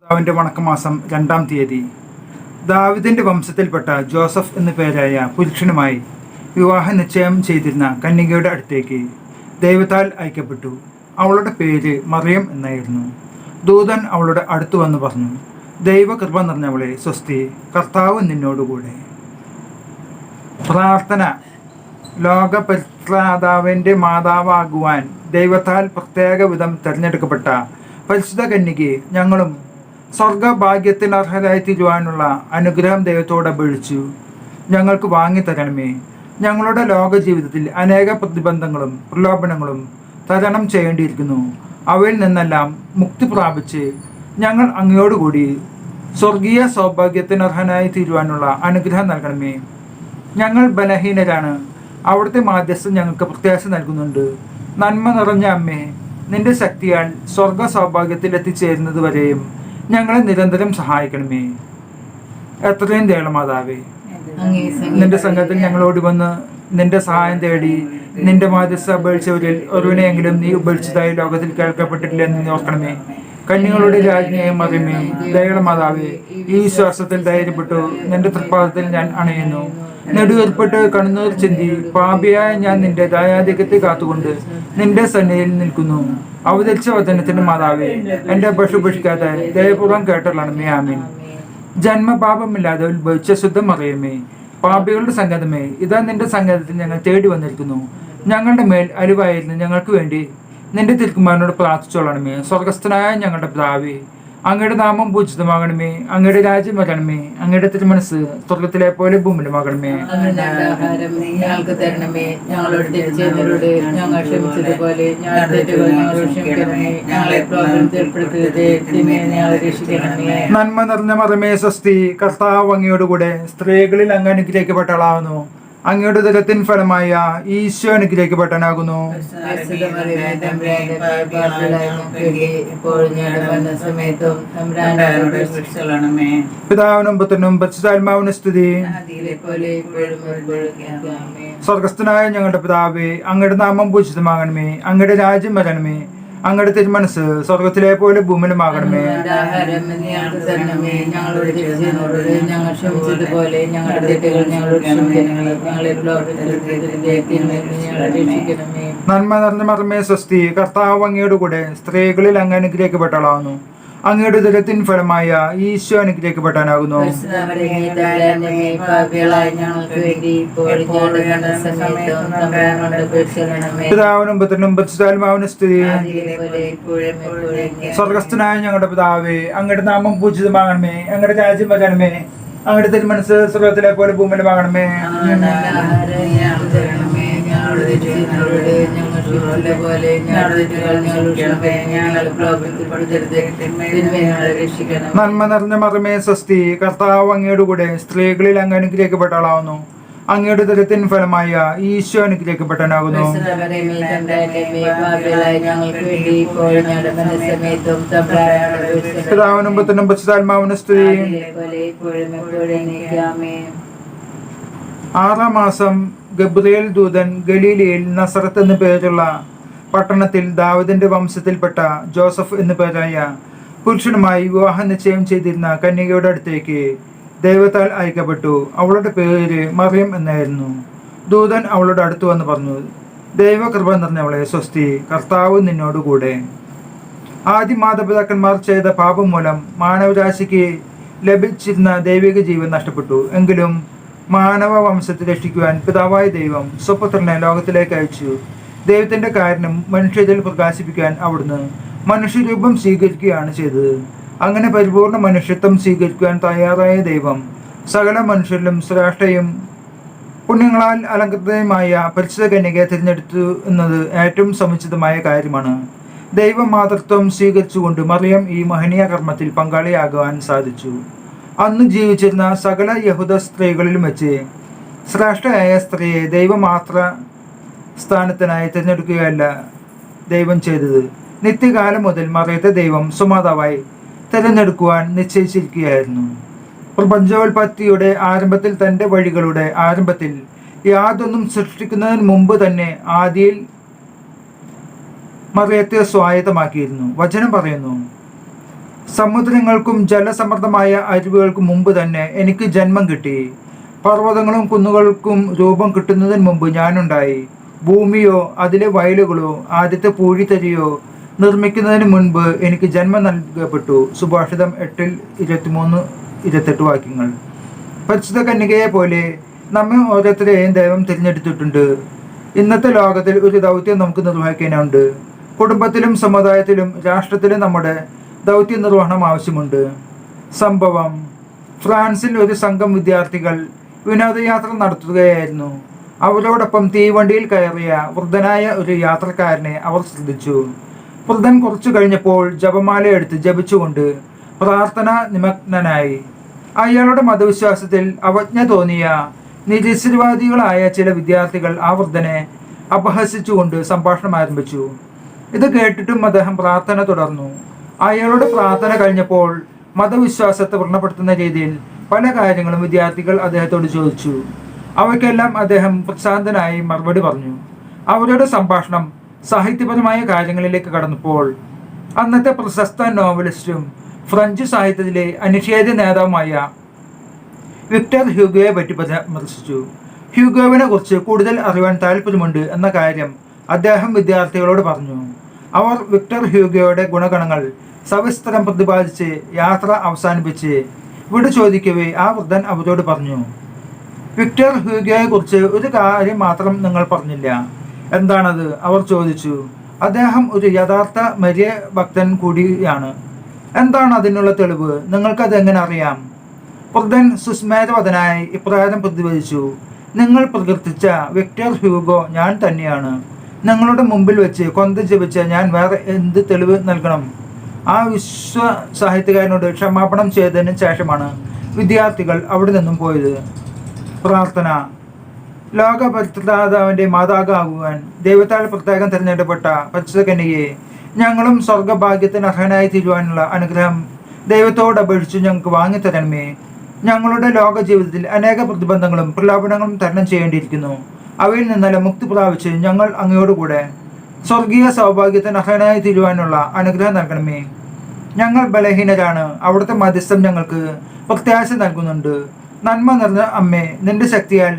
കർത്താവിൻ്റെ വണക്കമാസം 2-ാം തീയതി ദാവീദിന്റെ വംശത്തിൽപ്പെട്ട ജോസഫ് എന്നു പേരായ പുരുഷനുമായി വിവാഹ നിശ്ചയം ചെയ്തിരുന്ന കന്യകയുടെ അടുത്തേക്ക് ദൈവത്താൽ അയക്കപ്പെട്ടു. അവളുടെ പേര് മറിയം എന്നായിരുന്നു. ദൂതൻ അവളുടെ അടുത്തു വന്ന് പറഞ്ഞു, ദൈവകൃപ നിറഞ്ഞവളെ സ്വസ്തി, കർത്താവ് നിന്നോടുകൂടെ. പ്രാർത്ഥന. ലോകപരിത്രാതാവിൻ്റെ മാതാവാകുവാൻ ദൈവത്താൽ പ്രത്യേക വിധം തിരഞ്ഞെടുക്കപ്പെട്ട പരിശുദ്ധ കന്യകയെ ഞങ്ങളും സ്വർഗഭാഗ്യത്തിന് അർഹരായി തീരുവാനുള്ള അനുഗ്രഹം ദൈവത്തോട് അപേക്ഷിച്ചു ഞങ്ങൾക്ക് വാങ്ങിത്തരണമേ. ഞങ്ങളുടെ ലോക ജീവിതത്തിൽ അനേക പ്രതിബന്ധങ്ങളും പ്രലോഭനങ്ങളും തരണം ചെയ്യേണ്ടിയിരിക്കുന്നു. അവയിൽ നിന്നെല്ലാം മുക്തി പ്രാപിച്ച് ഞങ്ങൾ അങ്ങയോടുകൂടി സ്വർഗീയ സൗഭാഗ്യത്തിന് അർഹനായി തീരുവാനുള്ള അനുഗ്രഹം നൽകണമേ. ഞങ്ങൾ ബലഹീനരാണ്, അവിടുത്തെ മാധ്യസ്ഥം ഞങ്ങൾക്ക് പ്രത്യാശ നൽകുന്നുണ്ട്. നന്മ നിറഞ്ഞ അമ്മേ, നിന്റെ ശക്തിയാൽ സ്വർഗ സൗഭാഗ്യത്തിൽ എത്തിച്ചേരുന്നത് വരെയും ഞങ്ങളെ നിരന്തരം സഹായിക്കണമേ. എത്രയും ദയാളമാതാവേ, നിന്റെ സംഘത്തിൽ ഞങ്ങളോട് വന്ന് നിന്റെ സഹായം തേടി നിന്റെ മാധ്യസ്ഥ ഉപേക്ഷിച്ചവരിൽ ഒരുവനെയെങ്കിലും നീ ഉപേക്ഷിച്ചതായി ലോകത്തിൽ കേൾക്കപ്പെട്ടിട്ടില്ല എന്ന് ഓർക്കണമേ. കന്യകളുടെ രാജ്ഞിയായ മറിയമേ, ദയാളമാതാവേ, ഈ വിശ്വാസത്തിൽ ധൈര്യപ്പെട്ടു നിന്റെ തൃപ്പാദത്തിൽ ഞാൻ അണയുന്നു. നെടുവേർപ്പെട്ട് കണ്ണുനീർ ചിന്തി പാപിയായ ഞാൻ നിന്റെ ദയാധിക്യത്തെ കാത്തുകൊണ്ട് നിന്റെ സന്നിധിയിൽ നിൽക്കുന്നു. അവതരിച്ച വചനത്തിന്റെ മാതാവേ, എന്റെ അപേക്ഷ ഉപേക്ഷിക്കാതെ ദയപൂർവ്വം കേട്ടൊള്ളണമേ. ആമീൻ. ജന്മപാപമില്ലാതെ ഉത്ഭവിച്ച ശുദ്ധം മറിയമേ, പാപികളുടെ സംഗതമേ, ഇതാ നിന്റെ സംഗതത്തിൽ ഞങ്ങൾ തേടി വന്നിരിക്കുന്നു. ഞങ്ങളുടെ മേൽ അലിവായിരുന്നു ഞങ്ങൾക്ക് വേണ്ടി നിന്റെ തിരുക്കുമാരനോട് പ്രാർത്ഥിച്ചോളണമേ. സ്വർഗസ്ഥനായ ഞങ്ങളുടെ പിതാവേ, അങ്ങയുടെ നാമം പൂജിതമാകണമേ. അങ്ങയുടെ രാജ്യം വരണമേ. അങ്ങയുടെ തിരുമനസ് സ്വർഗത്തിലെ പോലെ ഭൂമിയിലുമാകണമേ. ഞങ്ങൾക്ക് തരണമേ. ഞങ്ങളോട് തിരിച്ചവരോട് ഞങ്ങൾ ക്ഷമിച്ചതുപോലെ ഞങ്ങളെ പ്രലോഭനത്തിൽപ്പെടുത്തരുതേ, ഞങ്ങളെ രക്ഷിക്കണമേ. നന്മ നിറഞ്ഞ മറിയമേ സ്വസ്തി, കർത്താവ് അങ്ങയോടുകൂടെ. സ്ത്രീകളിൽ അങ്ങ് അനുഗ്രഹിക്കപ്പെട്ടവളാവുന്നു. അങ്ങയുടെ ഉദരത്തിൻ ഫലമായ ഈശോ അനുഗ്രഹിക്കപ്പെട്ടവനാകുന്നു. പിതാവിനും പുത്രനും പരിശുദ്ധാത്മാവിനും സ്തുതി. സ്വർഗസ്ഥനായ ഞങ്ങളുടെ പിതാവേ, അങ്ങയുടെ നാമം പൂജിതമാകണമേ. അങ്ങയുടെ രാജ്യം വരണമേ. അങ്ങയുടെ തിരുമനസ് സ്വർഗത്തിലെ പോലെ ഭൂമിയിലുമാകണമേ. നന്മ നിറഞ്ഞ മറിയമേ സ്വസ്തി, കർത്താവ് അങ്ങയോടുകൂടെ. സ്ത്രീകളിൽ അങ്ങ് അനുഗ്രഹിക്കപ്പെട്ടവളാകുന്നു. അങ്ങയുടെ ഉദരത്തിൻ ഫലമായ ഈശോ അനുഗ്രഹിക്കപ്പെട്ടവനാകുന്നു. പിതാവിനും പുത്രനും പരിശുദ്ധാത്മാവിനും സ്തുതി. സ്വർഗസ്ഥനായ ഞങ്ങളുടെ പിതാവേ, അങ്ങയുടെ നാമം പൂജിതമാകണമേ. അങ്ങയുടെ രാജ്യം വരണമേ. അങ്ങയുടെ തിരുമനസ് സ്വർഗത്തിലെ പോലെ ഭൂമിയിലുമാകണമേ. നന്മ നിറഞ്ഞ മറിയമേ സ്വസ്തി, കർത്താവ് അങ്ങയോടുകൂടെ. സ്ത്രീകളിൽ അങ്ങ് അനുഗ്രഹിക്കപ്പെട്ടവളാവുന്നു. അങ്ങയുടെ ഉദരത്തിൻ ഫലമായ ഈശോ അനുഗ്രഹിക്കപ്പെട്ടവനാകുന്നു. പിതാവിനും പുത്രനും പരിശുദ്ധാത്മാവിനും സ്തുതി. 6-ാം മാസം ഗബ്രിയേൽ ദൂതൻ ഗലീലയിൽ നസറത്ത് എന്നു പേരുള്ള പട്ടണത്തിൽ ദാവീദിന്റെ വംശത്തിൽപ്പെട്ട ജോസഫ് എന്നു പേരായ പുരുഷനുമായി വിവാഹ നിശ്ചയം ചെയ്തിരുന്ന കന്യകയുടെ അടുത്തേക്ക് ദൈവത്താൽ അയക്കപ്പെട്ടു. അവളുടെ പേര് മറിയം എന്നായിരുന്നു. ദൂതൻ അവളുടെ അടുത്ത് വന്ന് പറഞ്ഞു, ദൈവകൃപ നിറഞ്ഞവളെ സ്വസ്തി, കർത്താവ് നിന്നോടുകൂടെ. ആദ്യ മാതാപിതാക്കന്മാർ ചെയ്ത പാപം മൂലം മാനവരാശിക്ക് ലഭിച്ചിരുന്ന ദൈവിക ജീവൻ നഷ്ടപ്പെട്ടു. എങ്കിലും മാനവ വംശത്തെ രക്ഷിക്കുവാൻ പിതാവായ ദൈവം സ്വപുത്രനെ ലോകത്തിലേക്ക് അയച്ചു. ദൈവത്തിന്റെ കാരണം മനുഷ്യരിൽ പ്രകാശിപ്പിക്കാൻ അവിടുന്ന് മനുഷ്യരൂപം സ്വീകരിക്കുകയാണ് ചെയ്തത്. അങ്ങനെ പരിപൂർണ മനുഷ്യത്വം സ്വീകരിക്കുവാൻ തയ്യാറായ ദൈവം സകല മനുഷ്യരിലും ശ്രേഷ്ഠയും പുണ്യങ്ങളാൽ അലങ്കൃതയുമായ പരിശുദ്ധ കന്യകയെ തിരഞ്ഞെടുത്തു എന്നത് ഏറ്റവും സമുചിതമായ കാര്യമാണ്. ദൈവമാതൃത്വം സ്വീകരിച്ചുകൊണ്ട് മറിയം ഈ മഹനീയ കർമ്മത്തിൽ പങ്കാളിയാകുവാൻ സാധിച്ചു. അന്ന് ജീവിച്ചിരുന്ന സകല യഹൂദ സ്ത്രീകളിലും വെച്ച് ശ്രേഷ്ഠയായ സ്ത്രീയെ ദൈവമാത്ര സ്ഥാനത്തിനായി തിരഞ്ഞെടുക്കുകയല്ല ദൈവം ചെയ്തത്. നിത്യകാലം മുതൽ മറിയത്തെ ദൈവം സുമാതാവായി തിരഞ്ഞെടുക്കുവാൻ നിശ്ചയിച്ചിരിക്കുകയായിരുന്നു. പ്രപഞ്ചോൽപത്തിയുടെ ആരംഭത്തിൽ തൻ്റെ വഴികളുടെ ആരംഭത്തിൽ യാതൊന്നും സൃഷ്ടിക്കുന്നതിന് മുമ്പ് തന്നെ ആദിയിൽ മറിയത്തെ സ്വായത്തമാക്കിയിരുന്നു. വചനം പറയുന്നു, സമുദ്രങ്ങൾക്കും ജലസമൃദ്ധമായ അരുവികൾക്കും മുമ്പ് തന്നെ എനിക്ക് ജന്മം കിട്ടി. പർവ്വതങ്ങളും കുന്നുകൾക്കും രൂപം കിട്ടുന്നതിന് മുമ്പ് ഞാനുണ്ടായി. ഭൂമിയോ അതിലെ വയലുകളോ ആദ്യത്തെ പൂഴിത്തരിയോ നിർമ്മിക്കുന്നതിന് മുൻപ് എനിക്ക് ജന്മം നൽകപ്പെട്ടു. സുഭാഷിതം 8:23-28 വാക്യങ്ങൾ. പരിശുദ്ധ കന്യകയെ പോലെ നമ്മെ ഓരോരുത്തരെയും ദൈവം തിരഞ്ഞെടുത്തിട്ടുണ്ട്. ഇന്നത്തെ ലോകത്തിൽ ഒരു ദൗത്യം നമുക്ക് നിർവഹിക്കാനുണ്ട്. കുടുംബത്തിലും സമുദായത്തിലും രാഷ്ട്രത്തിലും നമ്മുടെ ദൗത്യ നിർവഹണം ആവശ്യമുണ്ട്. സംഭവം: ഫ്രാൻസിൽ ഒരു സംഘം വിദ്യാർത്ഥികൾ വിനോദയാത്ര നടത്തുകയായിരുന്നു. അവരോടൊപ്പം തീവണ്ടിയിൽ കയറിയ വൃദ്ധനായ ഒരു യാത്രക്കാരനെ അവർ ശ്രദ്ധിച്ചു. വൃദ്ധൻ കുറച്ചു കഴിഞ്ഞപ്പോൾ ജപമാല എടുത്ത് ജപിച്ചുകൊണ്ട് പ്രാർത്ഥന നിമഗ്നനായി. അയാളുടെ മതവിശ്വാസത്തിൽ അവജ്ഞ തോന്നിയ നിരീശ്വരവാദികളായ ചില വിദ്യാർത്ഥികൾ ആ വൃദ്ധനെ അപഹസിച്ചുകൊണ്ട് സംഭാഷണം ആരംഭിച്ചു. ഇത് കേട്ടിട്ടും അദ്ദേഹം പ്രാർത്ഥന തുടർന്നു. അയാളുടെ പ്രാർത്ഥന കഴിഞ്ഞപ്പോൾ മതവിശ്വാസത്തെ വ്രണപ്പെടുത്തുന്ന രീതിയിൽ പല കാര്യങ്ങളും വിദ്യാർത്ഥികൾ അദ്ദേഹത്തോട് ചോദിച്ചു. അവയ്ക്കെല്ലാം അദ്ദേഹം പ്രശാന്തനായി മറുപടി പറഞ്ഞു. അവരുടെ സംഭാഷണം സാഹിത്യപരമായ കാര്യങ്ങളിലേക്ക് കടന്നപ്പോൾ അന്നത്തെ പ്രശസ്ത നോവലിസ്റ്റും ഫ്രഞ്ച് സാഹിത്യത്തിലെ അനിഷേധ്യ നേതാവുമായ വിക്ടർ ഹ്യൂഗോയെ പറ്റി പരാമർശിച്ചു. ഹ്യൂഗോവിനെ കുറിച്ച് കൂടുതൽ അറിയാൻ താല്പര്യമുണ്ട് എന്ന കാര്യം അദ്ദേഹം വിദ്യാർത്ഥികളോട് പറഞ്ഞു. അവർ വിക്ടർ ഹ്യൂഗോയുടെ ഗുണഗണങ്ങൾ സവിസ്തരം പ്രതിപാദിച്ച് യാത്ര അവസാനിപ്പിച്ച് വിട ചോദിക്കവേ ആ വൃദ്ധൻ അവരോട് പറഞ്ഞു, വിക്ടർ ഹ്യൂഗോയെ കുറിച്ച് ഒരു കാര്യം മാത്രം നിങ്ങൾ പറഞ്ഞില്ല. എന്താണത്? അവർ ചോദിച്ചു. അദ്ദേഹം ഒരു യഥാർത്ഥ മരിയ ഭക്തൻ കൂടിയാണ്. എന്താണ് അതിനുള്ള തെളിവ്? നിങ്ങൾക്കത് എങ്ങനെ അറിയാം? വൃദ്ധൻ സുസ്മേരവദനായി ഇപ്രകാരം പ്രതിപാദിച്ചു. നിങ്ങൾ പ്രകീർത്തിച്ച വിക്ടർ ഹ്യൂഗോ ഞാൻ തന്നെയാണ്. നിങ്ങളുടെ മുമ്പിൽ വെച്ച് കൊന്ത ജപിച്ച ഞാൻ വേറെ എന്ത് തെളിവ് നൽകണം? ആ വിശ്വ സാഹിത്യകാരനോട് ക്ഷമാപണം ചെയ്തതിന് ശേഷമാണ് വിദ്യാർത്ഥികൾ അവിടെ നിന്നും പോയത്. പ്രാർത്ഥന. ലോകപരിത്രാതാവിൻ്റെ മാതാകാകുവാൻ ദൈവത്താൽ പ്രത്യേകം തിരഞ്ഞെടുക്കപ്പെട്ട പരിശുദ്ധ കന്യകയെ ഞങ്ങളും സ്വർഗഭാഗ്യത്തിന് അർഹനായി തീരുവാനുള്ള അനുഗ്രഹം ദൈവത്തോട് അപേക്ഷിച്ച് ഞങ്ങൾക്ക് വാങ്ങിത്തരണമേ. ഞങ്ങളുടെ ലോക ജീവിതത്തിൽ അനേക പ്രതിബന്ധങ്ങളും പ്രലോഭനങ്ങളും തരണം ചെയ്യേണ്ടിയിരിക്കുന്നു. അവയിൽ നിന്നെല്ലാം മുക്തി പ്രാപിച്ച് ഞങ്ങൾ അങ്ങയോടുകൂടെ സ്വർഗീയ സൗഭാഗ്യത്തിന് അർഹനായി തീരുവാനുള്ള അനുഗ്രഹം നൽകണമേ. ഞങ്ങൾ ബലഹീനരാണ്. അവിടുത്തെ മധ്യസ്ഥം ഞങ്ങൾക്ക് പ്രത്യാശ നൽകുന്നുണ്ട്. നന്മ നിറഞ്ഞ അമ്മേ, നിന്റെ ശക്തിയാൽ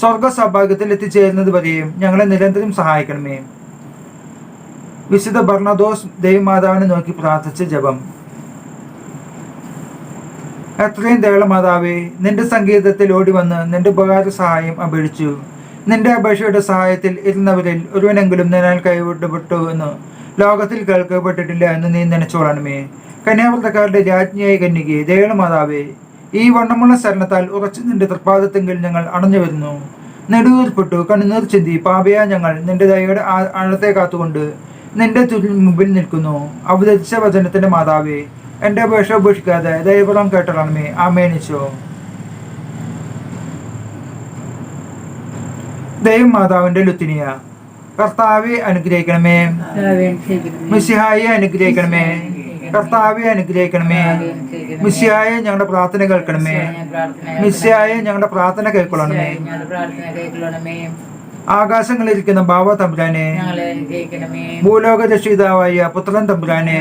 സ്വർഗ സൗഭാഗ്യത്തിൽ എത്തിച്ചേരുന്നത് വരെയും ഞങ്ങളെ നിരന്തരം സഹായിക്കണമേ. വിശുദ്ധ ബർണദോസ് ദൈവമാതാവിനെ നോക്കി പ്രാർത്ഥിച്ച ജപം. എത്രയും ദയാളമാതാവേ, നിന്റെ സംഗീതത്തിൽ ഓടി വന്ന് നിന്റെ ഉപകാര സഹായം അപേക്ഷിച്ചു. നിന്റെ അപേക്ഷയുടെ സഹായത്തിൽ ഇരുന്നവരിൽ ഒരുവനെങ്കിലും നിന്നാൽ കൈവിടപ്പെട്ടു എന്ന് ലോകത്തിൽ കേൾക്കപ്പെട്ടിട്ടില്ല എന്ന് നീ നനച്ചോളണമേ. കന്യാവ്രതക്കാരുടെ രാജ്ഞിയായ കന്യകയെ, ദയാളമാതാവേ, ഈ വണ്ണമുള്ള ശരണത്താൽ ഉറച്ചു നിന്റെ തൃപ്പാദത്തെങ്കിൽ ഞങ്ങൾ അണഞ്ഞു വരുന്നു. നെടുവീർപ്പെട്ടു കണ്ണുനീർ ചിന്തി പാപയാ ഞങ്ങൾ നിന്റെ ദയയുടെ ആഴത്തെ കാത്തുകൊണ്ട് നിന്റെ മുമ്പിൽ നിൽക്കുന്നു. അവതരിച്ച വചനത്തിന്റെ മാതാവേ, എൻ്റെ അപേക്ഷ ഉപേക്ഷിക്കാതെ ദയപുറം കേട്ടണമേ. ആമേനിച്ചോ. ദൈവം മാതാവിന്റെ ലുത്തിനിയ. കർത്താവെ അനുഗ്രഹിക്കണമേ. മിശിഹായെ അനുഗ്രഹിക്കണമേ. കർത്താവെ അനുഗ്രഹിക്കണമേ. മിശിഹായെ ഞങ്ങളുടെ പ്രാർത്ഥന കേൾക്കണമേ. മിശിഹായെ ഞങ്ങളുടെ പ്രാർത്ഥന കേൾക്കൊള്ളണമേ. ആകാശങ്ങളിരിക്കുന്ന ബാവ തമ്പുരാനെ, ഭൂലോക രക്ഷിതാവായ പുത്രൻ തമ്പുരാനെ,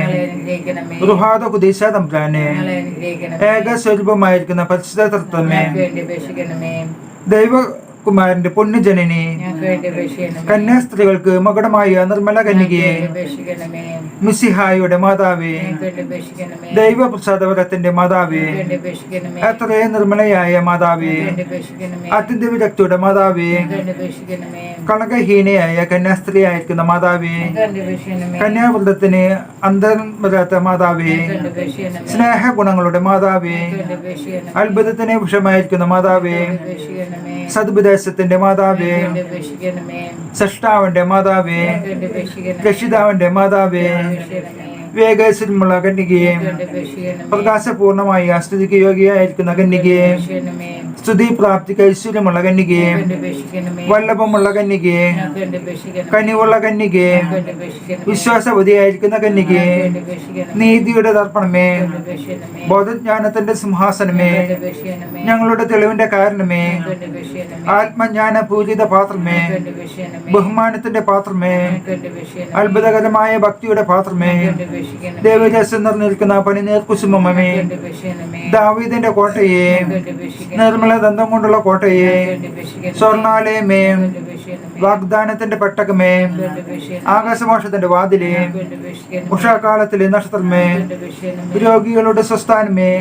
റുഹാദ കുദീശ തമ്പുരാനെ, ഏക സ്വരൂപമായിരിക്കുന്ന പരിശുദ്ധ തത്വമേ, ദൈവകുമാരന്റെ പുണ്യജനനി, കന്യാസ്ത്രീകൾക്ക് മകുടമായ നിർമ്മല കന്യകയെ, മിശിഹായുടെ മാതാവേ, ദൈവപ്രസാദവരത്തിന്റെ മാതാവേ, എത്രയും നിർമ്മലയായ മാതാവേ, അത്യന്ത വിരക്തിയുടെ മാതാവേ, കണകഹീനയായ കന്യാസ്ത്രീയായിരിക്കുന്ന മാതാവേ, കന്യാവ്രതത്തിന് അന്തരം വരാത്ത മാതാവേ, സ്നേഹഗുണങ്ങളുടെ മാതാവേ, അത്ഭുതത്തിന് വിഷമായിരിക്കുന്ന മാതാവേ, സദ്ബുദേശത്തിന്റെ മാതാവേ, സൃഷ്ടാവിന്റെ മാതാവേ, രക്ഷിതാവിന്റെ മാതാവേ, വേഗേശ്വരമുള്ള കന്യകയെ, പ്രകാശപൂർണമായി സ്തുതിക്ക് യോഗ്യയായിരിക്കുന്ന കന്യകയെ, സ്തുതി പ്രാപ്തിക്ക് ഐശ്വര്യമുള്ള കന്യകയെ, വല്ലഭമുള്ള കന്യകയെ, കനിവുള്ള കന്യകയെ, വിശ്വാസവതിയായിരിക്കുന്ന കന്യകയെ, നീതിയുടെ ദർപ്പണമേ, ബോധജ്ഞാനത്തിന്റെ സിംഹാസനമേ, ഞങ്ങളുടെ തെളിവിന്റെ കാരണമേ, ആത്മജ്ഞാന പൂജിത പാത്രമേ, ബഹുമാനത്തിന്റെ പാത്രമേ, അത്ഭുതകരമായ ഭക്തിയുടെ പാത്രമേ, ദേവരസം നിറഞ്ഞിരിക്കുന്ന പനിനീർ കുസുമമേ, ദാവീദിന്റെ കോട്ടയെ, നിർമ്മല ദന്തം കൊണ്ടുള്ള കോട്ടയെ, സ്വർണാലയമേ, വാഗ്ദാനത്തിന്റെ പെട്ടകമേ, ആകാശമോക്ഷത്തിന്റെ വാതിലേ, ഉഷാകാലത്തിലെ നക്ഷത്രമേ, രോഗികളുടെ സ്വസ്ഥാനമേ,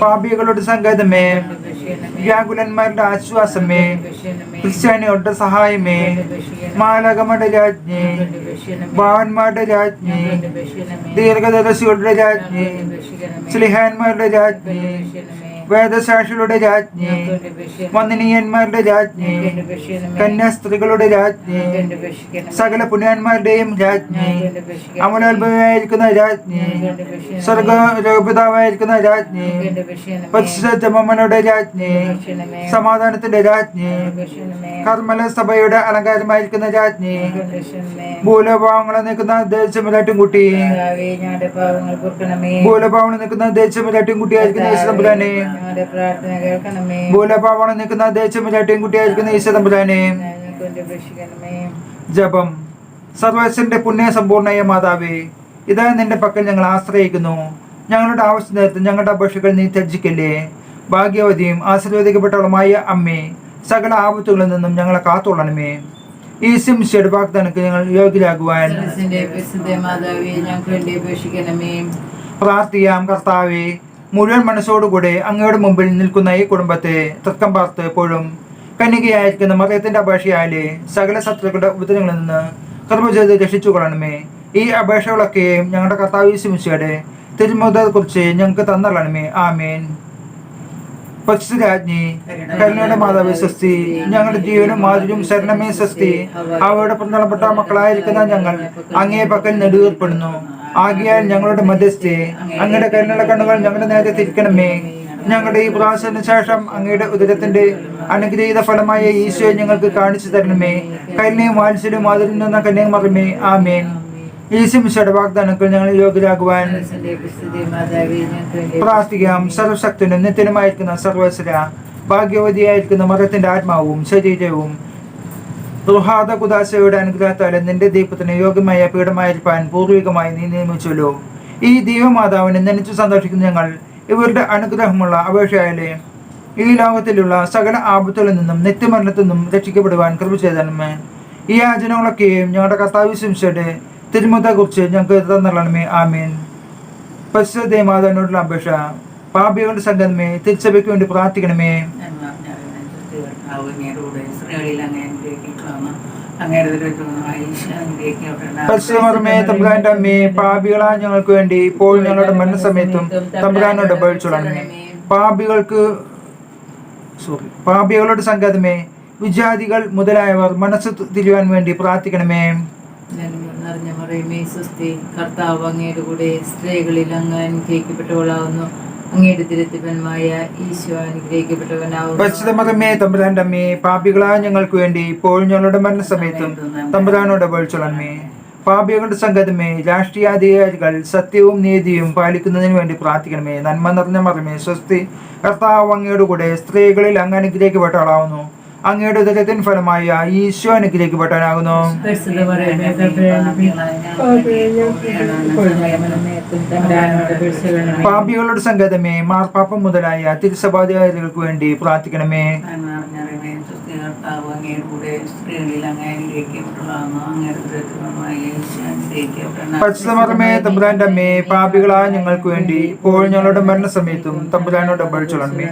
പാപികളുടെ സങ്കേതമേ, വ്യാകുലന്മാരുടെ ആശ്വാസമേ, ക്രിസ്ത്യാനികളുടെ സഹായമേ, മാലകമയുടെ രാജ്ഞി, ഭാവന്മാരുടെ രാജ്ഞി, ദീർഘദർശികളുടെ രാജ്ഞി, സ്ലിഹാന്മാരുടെ രാജ്ഞി, വേദസാക്ഷികളുടെ രാജ്ഞി, വന്ദനീയന്മാരുടെ രാജ്ഞി, കന്യാസ്ത്രീകളുടെ രാജ്ഞി, സകല പുണ്യന്മാരുടെയും രാജ്ഞി, അമലോത്ഭവമായിരിക്കുന്ന രാജ്ഞി, സ്വർഗപിതാവായിരിക്കുന്ന രാജ്ഞി, പരിശുദ്ധമ്മയുടെ രാജ്ഞി, സമാധാനത്തിന്റെ രാജ്ഞി, കർമ്മല സഭയുടെ അലങ്കാരമായിരിക്കുന്ന രാജ്ഞി, ഭൂലഭാവങ്ങളെ നിൽക്കുന്ന ദേശമിലാറ്റും കുട്ടി, ഭൂലഭാവങ്ങൾ നിൽക്കുന്ന ദേശമിലാറ്റും കുട്ടിയായിരിക്കുന്ന യേശുദമ്പുരാനെ, ഭൂലഭാവങ്ങൾ നിൽക്കുന്ന ദേശമിലാറ്റും കുട്ടിയായിരിക്കുന്ന യേശുദമ്പുരാനെ. ജപം. സർവേശ്വരന്റെ പുണ്യ സമ്പൂർണ്ണയ മാതാവേ, ഇതാ നിന്റെ പക്കൽ ഞങ്ങൾ ആശ്രയിക്കുന്നു. ഞങ്ങളുടെ ആവശ്യ നേരത്ത് ഞങ്ങളുടെ അപേക്ഷകൾ നീ ത്യജിക്കല്ലേ. ഭാഗ്യവതിയും ആശീർവദിക്കപ്പെട്ടവളുമായ അമ്മേ, സകല ആപത്തുകളിൽ നിന്നും ഞങ്ങളെ കാത്തോളണമേ. ഈ സിംസിയുടെ വാഗ്ദാനക്ക് ഞങ്ങൾ യോഗ്യരാകുവാൻ പ്രാർത്ഥിയാം. കർത്താവേ, മുഴുവൻ മനസ്സോടുകൂടെ അങ്ങയുടെ മുമ്പിൽ നിൽക്കുന്ന ഈ കുടുംബത്തെ തർക്കം പാർത്ത് എപ്പോഴും കന്യകയായിരിക്കുന്ന മറിയത്തിന്റെ അപേക്ഷയാലെ സകല ശത്രുക്കളുടെ ഉപദ്രവങ്ങളിൽ നിന്ന് കൃപ ചെയ്ത് രക്ഷിച്ചു കൊള്ളണമേ. ഈ അപേക്ഷകളൊക്കെയും ഞങ്ങളുടെ കർത്താവ് സിംസിയുടെ തിരുമുഖത്തെക്കുറിച്ച് ഞങ്ങൾക്ക് തന്നള്ളണമേ. ആമേൻ. പരിശുദ്ധരാജ്ഞി, കരുണയുടെ മാതാവേ സ്വസ്തി. ഞങ്ങളുടെ ജീവനും മാധുര്യം ശരണമേ സ്വസ്തി. അവയുടെ പ്രധാനപ്പെട്ട മക്കളായിരിക്കുന്ന ഞങ്ങൾ അങ്ങേ പക്കൽ നെടുവേർപ്പെടുന്നു. ആകിയാൽ ഞങ്ങളുടെ മധ്യസ്ഥെ അങ്ങയുടെ കരുണയുടെ കണ്ണുകൾ ഞങ്ങളുടെ നേരെ തിരിക്കണമേ. ഞങ്ങളുടെ ഈ പ്രാവശ്യത്തിന് ശേഷം അങ്ങയുടെ ഉദരത്തിന്റെ അനുഗ്രഹീത ഫലമായ ഈശോയെ ഞങ്ങൾക്ക് കാണിച്ചു തരണമേ. കരുണയും വാത്സല്യവും മാധുര്യം എന്ന കന്യാകുമാരമേ. ആമേൻ. ഈശോയുടെ വാഗ്ദാനങ്ങൾ ഞങ്ങൾ യോഗ്യരാകുവാൻ പ്രാർത്ഥിക്കാം. സർവശക്തനും നിത്യനുമായിരിക്കുന്ന സർവസ്വര ഭാഗ്യവതിയായിരിക്കുന്ന മതത്തിന്റെ ആത്മാവും ശരീരവും റുഹാദ കുദാശയുടെ അനുഗ്രഹത്താലും നിന്റെ ദീപത്തിന് യോഗ്യമായ പീഠമായിരിക്കാൻ പൂർവികമായി നീ നിയമിച്ചല്ലോ. ഈ ദൈവമാതാവിനെ നനച്ചു സന്തോഷിക്കുന്ന ഞങ്ങൾ ഇവരുടെ അനുഗ്രഹമുള്ള അപേക്ഷയാലേ ഈ ലോകത്തിലുള്ള സകല ആപത്തുകളിൽ നിന്നും നിത്യമരണത്തിൽ നിന്നും രക്ഷിക്കപ്പെടുവാൻ കൃപ ചെയ്തണമേ. ഈ യാചനകളൊക്കെയും ഞങ്ങളുടെ കർത്താവ് സിംസിയുടെ തിരുമുഖത്തെക്കുറിച്ച് ഞങ്ങൾക്ക് തന്നള്ളണമേ. ആമേൻ. പരിശുദ്ധ മാതാവിനോടുള്ള അപേക്ഷ. പാപികളുടെ സംഘമേ, തിരുസഭയ്ക്ക് വേണ്ടി പ്രാർത്ഥിക്കണമേ. പരിശുദ്ധമേ, തമ്പുരാന്റെ അമ്മേ, പാപികളായ ഞങ്ങൾക്ക് വേണ്ടി ഇപ്പോൾ ഞങ്ങളുടെ മരണസമയത്തും തമ്പുരാനോട് അപേക്ഷിച്ചോളണമേ. പാപികളുടെ സംഘമേ, വിജാതികൾ മുതലായവർ മനസ്സ് തിരിയുവാൻ വേണ്ടി പ്രാർത്ഥിക്കണമേ. കർത്താവ് അങ്ങയുടെ കൂടെ സ്ത്രീകളിൽ അങ്ങ് അനുഗ്രഹിക്കപ്പെട്ടവളാവുന്നു. അങ്ങയുടെ തിരുത്തിപ്പന്മായ ഈശോ അനുഗ്രഹിക്കപ്പെട്ടവനാവുന്നു. പരിശുദ്ധമേ, തമ്പുരാന്റെ അമ്മേ, പാപികളായ ഞങ്ങൾക്ക് വേണ്ടി ഇപ്പോൾ ഞങ്ങളുടെ മരണസമയത്തും തമ്പുരാനോട് അപേക്ഷിച്ചോളണമേ. പാപികളുടെ സംഘമേ, രാഷ്ട്രീയാധികാരികൾ സത്യവും നീതിയും പാലിക്കുന്നതിന് വേണ്ടി പ്രാർത്ഥിക്കണമേ. നന്മ നിറഞ്ഞ മറിയമേ സ്വസ്തി. കർത്താവ് അങ്ങയുടെ കൂടെ സ്ത്രീകളിൽ അങ്ങ് അനുഗ്രഹിക്കപ്പെട്ടവളാവുന്നു. അങ്ങയുടെ ഉദരത്തിൻ ഫലമായ ഈശോ അനുഗ്രഹിക്കപ്പെട്ടവനാകുന്നു. പാപികളുടെ സംഘമേ, മാർപ്പാപ്പ മുതലായ തിരുസഭാധികാരികൾക്ക് വേണ്ടി പ്രാർത്ഥിക്കണമേ. പരിശുദ്ധമേ, തമ്പുരാന്റെ അമ്മേ, പാപികളായ ഞങ്ങൾക്ക് വേണ്ടി ഇപ്പോൾ ഞങ്ങളുടെ മരണസമയത്തും തമ്പുരാനോട് അപേക്ഷിച്ചോളണമേ.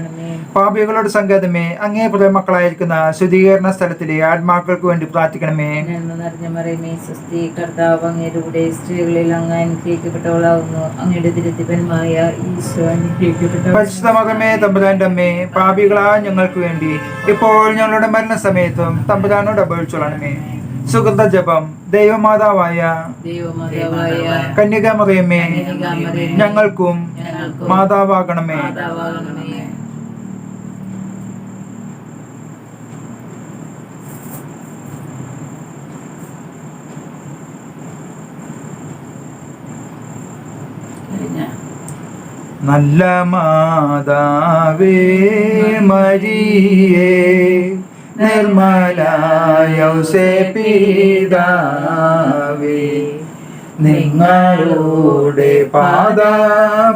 പാപികളുടെ സംഘമേ, അങ്ങേ പ്രിയമക്കളായിരിക്കുന്ന ശുദ്ധീകരണ സ്ഥലത്തിലെ ആത്മാക്കൾക്ക് വേണ്ടി പ്രാർത്ഥിക്കണമേ. പരിശുദ്ധമേ, തമ്പുരാന്റെ അമ്മേ, പാപികളായ ഞങ്ങൾക്ക് വേണ്ടി ഇപ്പോൾ ഞങ്ങളുടെ മരണസമയത്തും തമ്പുരാനോട് അപേക്ഷിച്ചോളണമേ. സുഗന്ധ ജപം. ദൈവമാതാവായ കന്യകാമറിയമേ, ഞങ്ങൾക്കും മാതാവാകണമേ. നല്ല മാതാവേ മരിയേ, നിർമ്മല യൗസേപ്പിതാവേ, നിങ്ങളുടെ പാദ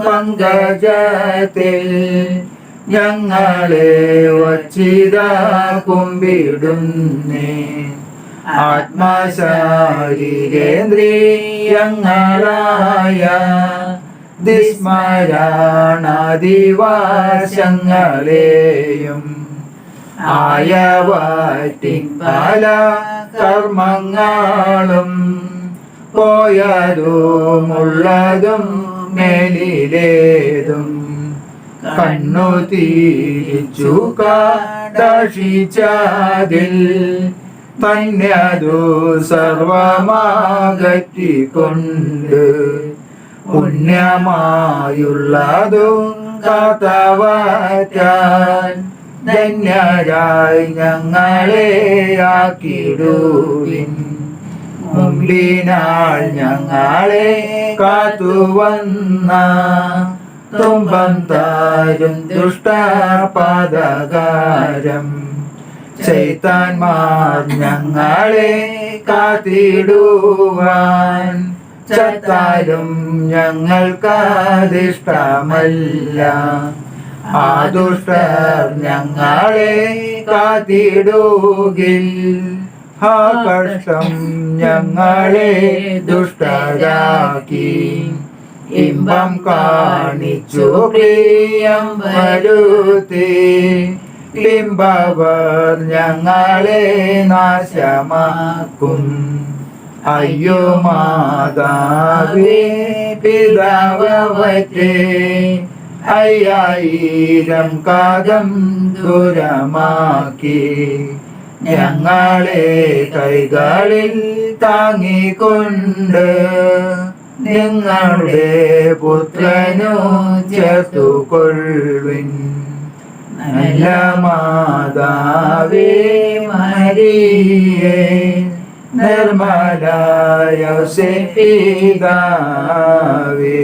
പങ്കജത്തിൽ ഞങ്ങളെ വച്ചിതാ കുമ്പിടുന്നേ. ആത്മശരീരേന്ദ്രിയങ്ങളായ ദിസ്മരണാദിവാശങ്ങളെയും ആയവറ്റിൻ പല കർമ്മങ്ങളും പോയതുമുള്ളതും മേലിലേതും കണ്ണു തിരിച്ചു കടാക്ഷിച്ചതിൽ തന്നെയതു സർവമാകറ്റിക്കൊണ്ട് പുണ്യമായുള്ളതു കാത്തവറ്റാൻ ധന്യരായി ഞങ്ങളെ ആക്കിടുവിൻ. മുമ്പിനാൽ ഞങ്ങളെ കാത്തുവന്ന തുമ്പം താരും ദുഷ്ടപാതകാരം ചൈത്താന്മാർ ഞങ്ങളെ കാത്തിടുവാൻ ചത്താലും ഞങ്ങൾക്കതിഷ്ടമല്ല. ആ ദുഷ്ടർ ഞങ്ങളെ കാത്തിടുകിൽ ആ കഷ്ടം ഞങ്ങളെ ദുഷ്ടരാക്കി ഇമ്പം കാണിച്ചു പ്രിയം വരുത്തി ലിംബവർ ഞങ്ങളെ നാശമാക്കും. അയ്യോ മാതാവേ പിതാവറ്റേ അയ്യായിരം കാതം ദൂരമാക്കി ഞങ്ങളെ കൈകളിൽ താങ്ങിക്കൊണ്ട് നിങ്ങളുടെ പുത്രനു ചേർത്തുകൊള്ളുവിൻ. നല്ല മാതാവേ മരിയേ നിർമ്മല യോസേപ്പിതാവേ